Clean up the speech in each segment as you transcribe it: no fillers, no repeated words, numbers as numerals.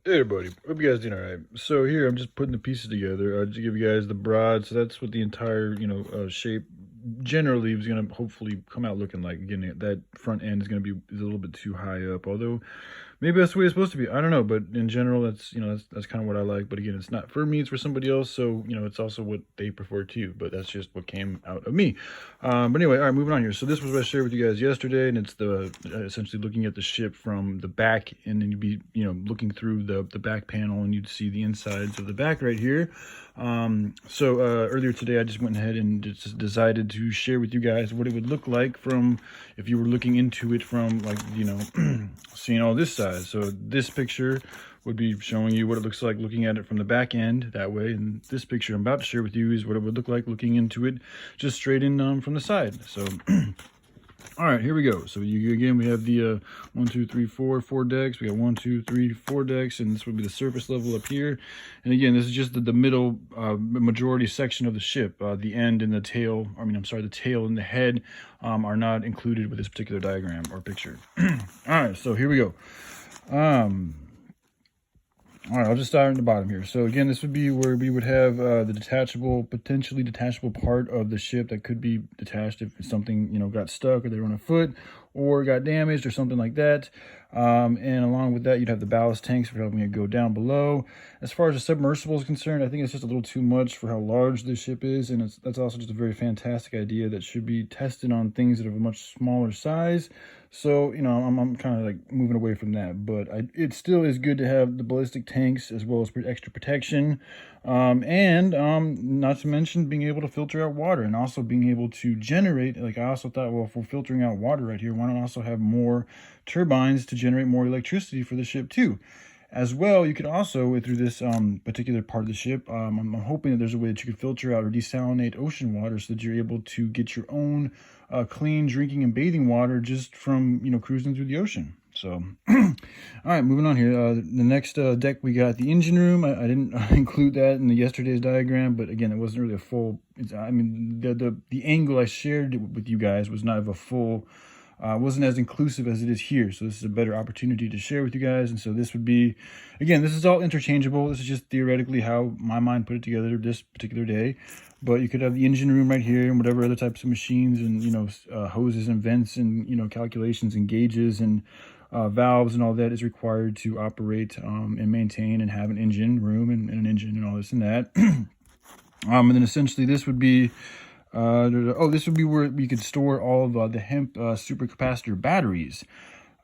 Hey everybody, hope you guys doing alright. So here I'm just putting the pieces together to give you guys the broad. So that's what the entire shape generally is gonna hopefully come out looking like. Again, that front end is gonna be a little bit too high up, although maybe that's the way it's supposed to be. I don't know, but in general, that's that's kind of what I like. But again, it's not for me; it's for somebody else. So it's also what they prefer too. But that's just what came out of me. But anyway, all right, moving on here. So this was what I shared with you guys yesterday, and it's the essentially looking at the ship from the back, and then you'd be looking through the back panel, and you'd see the insides of the back right here. So earlier today, I just went ahead and just decided to share with you guys what it would look like from if you were looking into it from like seeing all this side. So this picture would be showing you what it looks like looking at it from the back end that way, and this picture I'm about to share with you is what it would look like looking into it just straight in from the side. So all right, here we go. So again, we have the 1, 2, 3, 4 decks. We got 1, 2, 3, 4 decks, and this would be the surface level up here. And again, this is just the middle majority section of the ship. The end and the tail, the tail and the head are not included with this particular diagram or picture. All right, so here we go. All right, I'll just start at the bottom here. So again, this would be where we would have the potentially detachable part of the ship that could be detached if something, got stuck or they were on a foot or got damaged or something like that. And along with that, you'd have the ballast tanks for helping it go down below. As far as the submersible is concerned, I think it's just a little too much for how large this ship is. And that's also just a very fantastic idea that should be tested on things that are of a much smaller size. So, I'm kind of like moving away from that, but it still is good to have the ballistic tanks as well as extra protection. And not to mention being able to filter out water and also being able to generate, like I also thought, well, if we're filtering out water right here, why not also have more turbines to generate more electricity for the ship too? As well, you could also, through this particular part of the ship, I'm hoping that there's a way that you could filter out or desalinate ocean water so that you're able to get your own clean drinking and bathing water just from, cruising through the ocean. So, all right, moving on here. The next deck, we got the engine room. I didn't include that in yesterday's diagram, but again, it wasn't really a full, the angle I shared with you guys was not of a full, wasn't as inclusive as it is here. So this is a better opportunity to share with you guys. And so this would be, again, this is all interchangeable. This is just theoretically how my mind put it together this particular day. But you could have the engine room right here and whatever other types of machines and, hoses and vents and, calculations and gauges and valves and all that is required to operate and maintain and have an engine room and an engine and all this and that. And then essentially this would be, this would be where we could store all of the hemp supercapacitor batteries.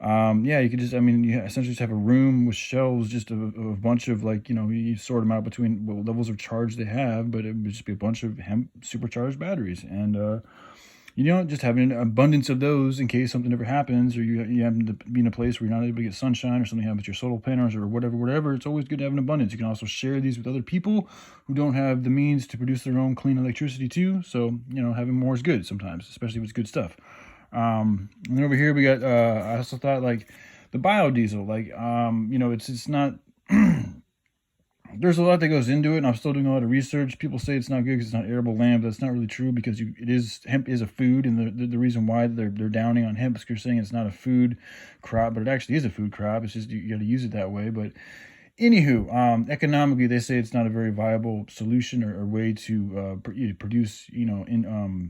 Yeah, you could just, you essentially just have a room with shelves, just a bunch of you sort them out between what levels of charge they have, but it would just be a bunch of hemp supercharged batteries. And, just having an abundance of those in case something ever happens, or you happen to be in a place where you're not able to get sunshine or something happens with your solar panels or whatever. It's always good to have an abundance. You can also share these with other people who don't have the means to produce their own clean electricity too. So, having more is good sometimes, especially if it's good stuff. And then over here we got, I also thought like the biodiesel, it's not, there's a lot that goes into it, and I'm still doing a lot of research. People say it's not good because it's not arable land, but that's not really true because hemp is a food, and the reason why they're downing on hemp is because they're saying it's not a food crop, but it actually is a food crop. It's just you got to use it that way. But anywho, economically, they say it's not a very viable solution or way to produce,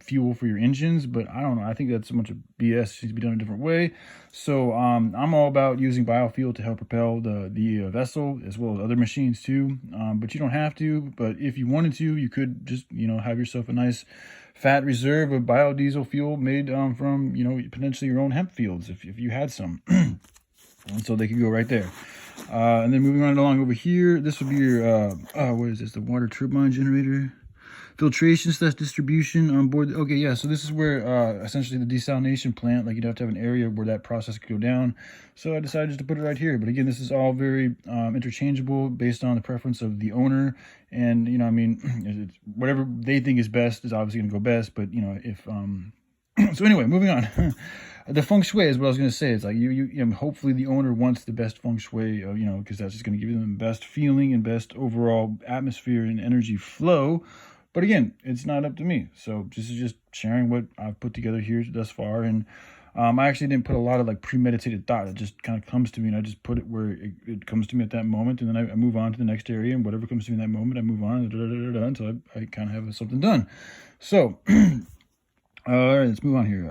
fuel for your engines. But I don't know. I think that's a bunch of BS. It needs to be done a different way. So I'm all about using biofuel to help propel the vessel as well as other machines too. But you don't have to. But if you wanted to, you could just have yourself a nice fat reserve of biodiesel fuel made from potentially your own hemp fields if you had some. And so they could go right there. And then moving right along over here, this would be your, what is this? The water turbine generator. Filtration / distribution on board. Okay, yeah, so this is where essentially the desalination plant, like you'd have to have an area where that process could go down. So I decided just to put it right here. But again, this is all very interchangeable based on the preference of the owner. And, it's whatever they think is best is obviously going to go best. But, if... So anyway, moving on. The feng shui is what I was going to say. It's like hopefully the owner wants the best feng shui, because that's just going to give them the best feeling and best overall atmosphere and energy flow. But again, it's not up to me. So this is just sharing what I've put together here thus far. And I actually didn't put a lot of like premeditated thought. It just kind of comes to me, and I just put it where it comes to me at that moment, and then I move on to the next area, and whatever comes to me in that moment, I move on until I kind of have something done. So all right, let's move on here.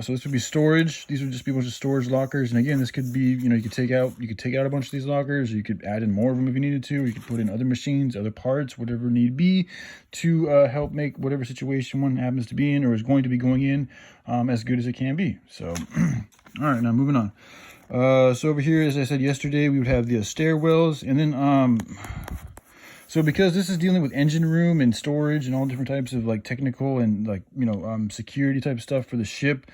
So this would be storage. These would just be a bunch of storage lockers. And again, this could be, you could take out a bunch of these lockers, or you could add in more of them if you needed to, or you could put in other machines, other parts, whatever need be to help make whatever situation one happens to be in or is going to be going in as good as it can be. So, all right, now moving on. So over here, as I said yesterday, we would have the stairwells, and then so because this is dealing with engine room and storage and all different types of like technical and like, security type stuff for the ship,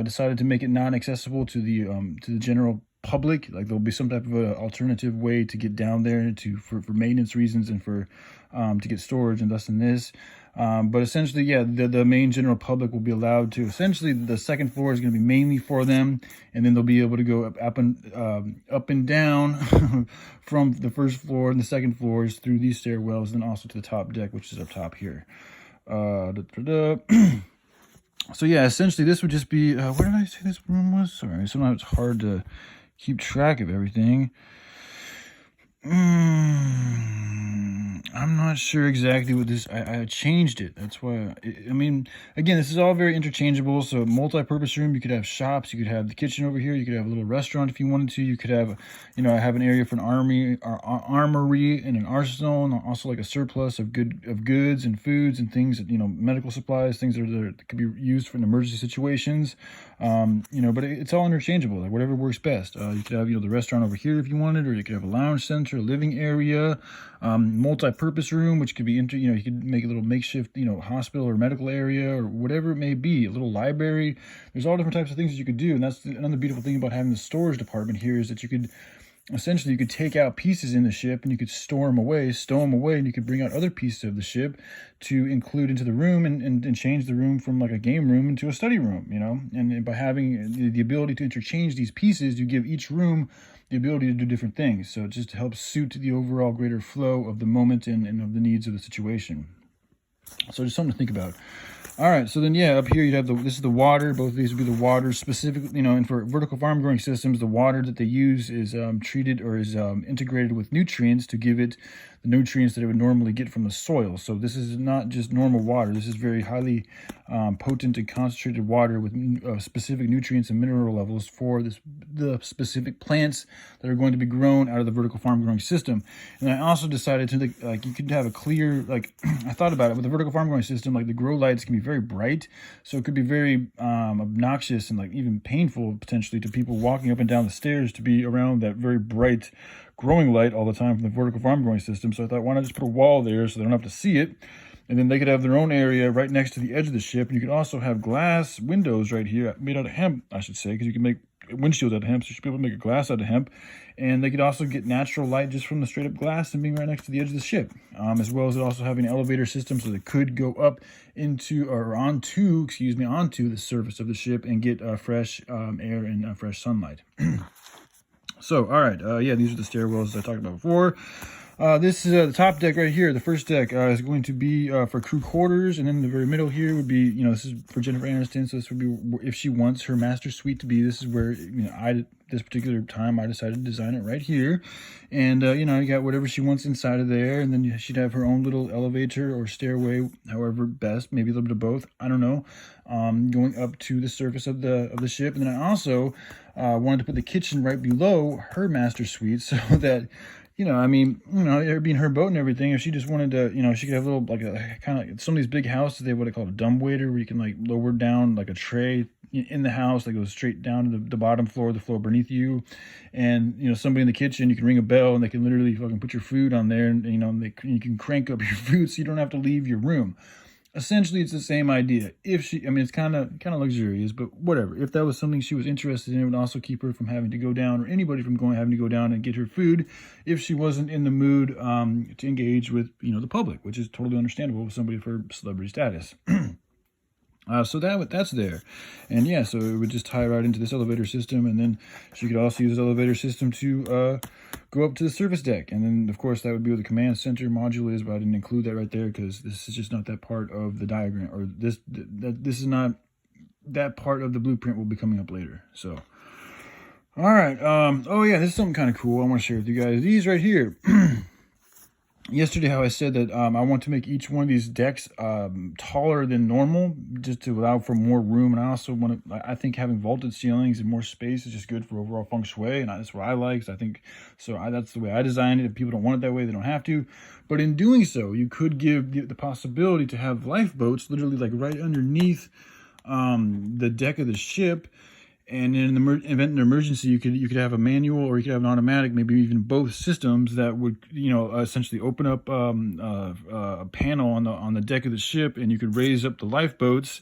decided to make it non-accessible to the general public. Like there'll be some type of a alternative way to get down there for maintenance reasons and for to get storage and thus in this. But essentially, yeah, the main general public will be allowed to, essentially the second floor is going to be mainly for them, and then they'll be able to go up and down from the first floor and the second floors through these stairwells, and also to the top deck, which is up top here. So yeah, essentially this would just be, where did I say this room was? Sorry, sometimes it's hard to keep track of everything. I'm not sure exactly what this, I changed it. That's why, I mean, again, this is all very interchangeable. So multi-purpose room, you could have shops, you could have the kitchen over here, you could have a little restaurant if you wanted to, you could have, have an area for an armory and an arsenal, and also like a surplus of goods and foods and things that, medical supplies, things that could be used for emergency situations. But it's all interchangeable, like whatever works best. You could have, the restaurant over here if you wanted, or you could have a lounge center, a living area, multi-purpose room, which could be you could make a little makeshift, hospital or medical area or whatever it may be, a little library. There's all different types of things that you could do. And that's another beautiful thing about having the storage department here, is that you could take out pieces in the ship and you could stow them away, and you could bring out other pieces of the ship to include into the room and change the room from like a game room into a study room, and by having the ability to interchange these pieces, you give each room the ability to do different things. So it just helps suit the overall greater flow of the moment and of the needs of the situation. So just something to think about. All right, so then, yeah, up here you'd have this is the water. Both of these would be the water specifically, and for vertical farm growing systems, the water that they use is treated or is integrated with nutrients to give it the nutrients that it would normally get from the soil. So this is not just normal water. This is very highly potent and concentrated water with specific nutrients and mineral levels for the specific plants that are going to be grown out of the vertical farm growing system. And I also decided to, you could have a clear, I thought about it with the vertical farm growing system, like the grow lights can be very bright, so it could be very obnoxious and like even painful potentially to people walking up and down the stairs to be around that very bright growing light all the time from the vertical farm growing system. So I thought, why not just put a wall there so they don't have to see it, and then they could have their own area right next to the edge of the ship. And you could also have glass windows right here made out of hemp, I should say, because you can make windshields out of hemp, so you should be able to make a glass out of hemp. And they could also get natural light just from the straight up glass and being right next to the edge of the ship, as well as it also having an elevator system, so they could go up onto the surface of the ship and get fresh air and fresh sunlight. So, all right, these are the stairwells I talked about before. This is the top deck right here. The first deck is going to be for crew quarters, and then the very middle here would be, this is for Jennifer Aniston, so this would be if she wants her master suite to be. This is where, this particular time I decided to design it right here. And, you got whatever she wants inside of there, and then she'd have her own little elevator or stairway, however best, maybe a little bit of both, I don't know, going up to the surface of the ship. And then I also wanted to put the kitchen right below her master suite, so that, it being her boat and everything, if she just wanted to, she could have a little, like a kind of, some of these big houses, they what I call a dumbwaiter, where you can like lower down like a tray in the house that goes straight down to the bottom floor, the floor beneath you. And, somebody in the kitchen, you can ring a bell and they can literally fucking put your food on there, and, you can crank up your food so you don't have to leave your room. Essentially, it's the same idea. It's kind of luxurious, but whatever. If that was something she was interested in, it would also keep her from having to go down, or anybody from having to go down and get her food if she wasn't in the mood to engage with, the public, which is totally understandable with somebody for celebrity status. So that's there. And yeah, so it would just tie right into this elevator system, and then she could also use the elevator system to go up to the surface deck. And then, of course, that would be where the command center module is, but I didn't include that right there because this is just not that part of the diagram, or this is not that part of the blueprint will be coming up later. So, all right. Oh yeah, this is something kind of cool I want to share with you guys. These right here. Yesterday, how I said that I want to make each one of these decks taller than normal, just to allow for more room. And I also want to, I think having vaulted ceilings and more space is just good for overall feng shui, and that's what I like. So I think, that's the way I designed it. If people don't want it that way, they don't have to. But in doing so, you could give the possibility to have lifeboats literally like right underneath the deck of the ship. And in the event of an emergency, you could have a manual, or you could have an automatic, maybe even both systems that would, essentially open up a panel on the deck of the ship, and you could raise up the lifeboats,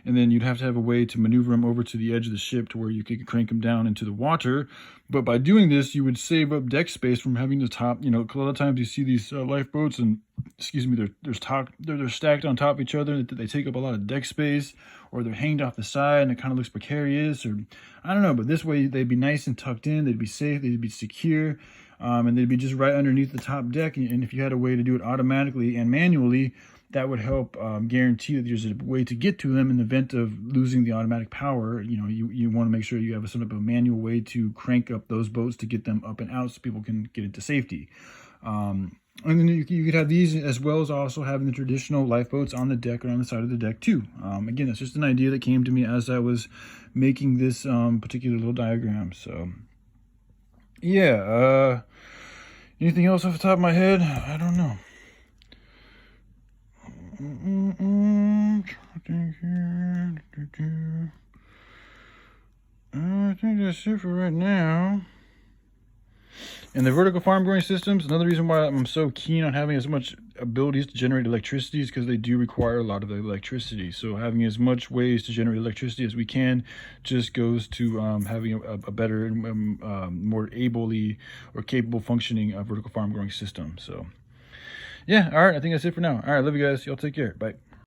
and then you'd have to have a way to maneuver them over to the edge of the ship to where you could crank them down into the water. But by doing this, you would save up deck space from having to top. A lot of times you see these lifeboats, and they're stacked on top of each other. They take up a lot of deck space, or they're hanged off the side, and it kind of looks precarious, or I don't know. But this way, they'd be nice and tucked in. They'd be safe. They'd be secure, and they'd be just right underneath the top deck. And if you had a way to do it automatically and manually, that would help guarantee that there's a way to get to them in the event of losing the automatic power. You want to make sure you have some type of manual way to crank up those boats to get them up and out so people can get into safety. And then you could have these, as well as also having the traditional lifeboats on the deck or on the side of the deck too. Again, that's just an idea that came to me as I was making this particular little diagram. So yeah, anything else off the top of my head? I don't know. I think that's it for right now. And the vertical farm growing systems, another reason why I'm so keen on having as much abilities to generate electricity is because they do require a lot of the electricity. So having as much ways to generate electricity as we can just goes to having a better and more ably or capable functioning vertical farm growing system. So yeah, all right, I think that's it for now. All right, love you guys. Y'all take care. Bye.